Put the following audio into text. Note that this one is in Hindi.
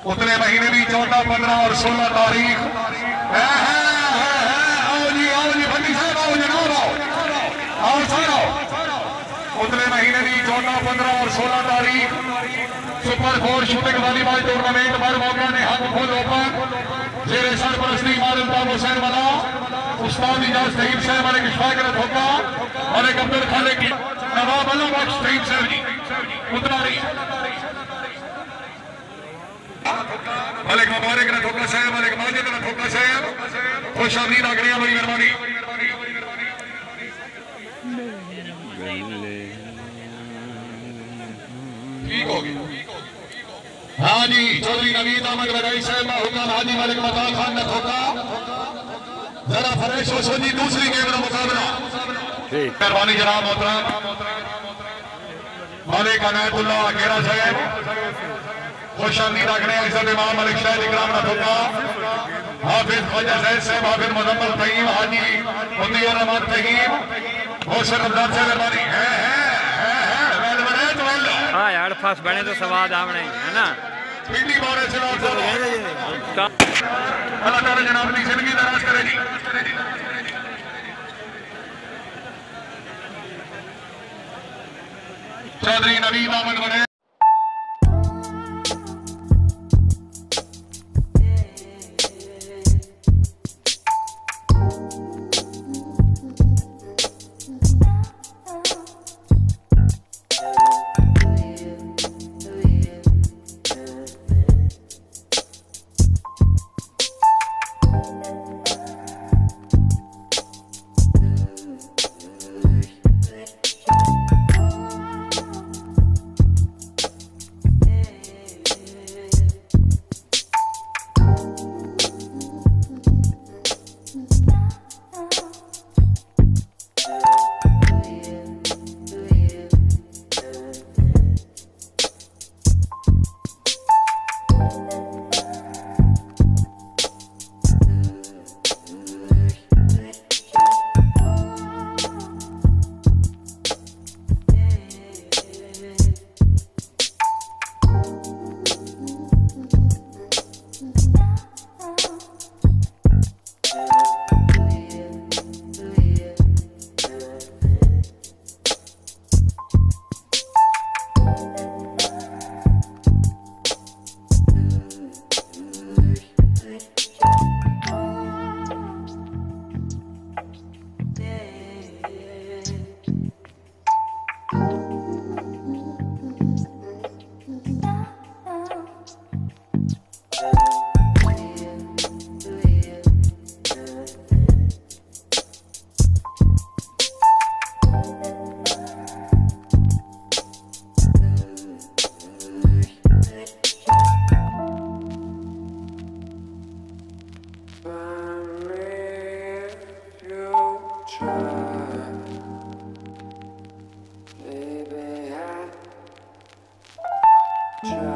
उतने महीने भी 14, 15 और 16 तारीख उतने महीने भी 14, 15 और 16 तारीख सुपर 4 शूटिंग वॉलीबॉल टूर्नामेंट पर मौका ने हम फुल ओपन जेरे सरपरस्ती मालूम था हुसैन वाला उस्ताद इजाज तहीम से हमारे किश्वागरत होगा और एक अब्दुल खालिक की नवाब अला बख्श तहीम से जी उतना नहीं मलिक मुबारक ने ठोका साहब मलिक माजिद ने ठोका साहब खुश आमदीद आगरिया बड़ी मेहरबानी ठीक होगी हाँ जी चौधरी नवीद अहमद वड़ाइच साहब हुक्म हाजी मलिक मता खान ने ठोका जरा फरेश हो जी दूसरी गेम का मुकाबला मेहरबानी जनाब मोहतरम मलिक अनायतुल्लाह अकेरा साहब खुश आमदीद आगरे इज्जत इमाम मलिक शाह इकराम ने ठोका हाफिज ख्वाजा जैद साहब हाफिज मुजम्मल तहीम हाजी मुदीर रहमान तहीम mohsin रमजान साहब मेहरबानी हाँ यार अड़पस बने तो स्वाद आवने है ना पिंडी बारे चला अल्लाह ताला जनाब की जिंदगी दराज करे जी चौधरी नवीद अहमद बने Try.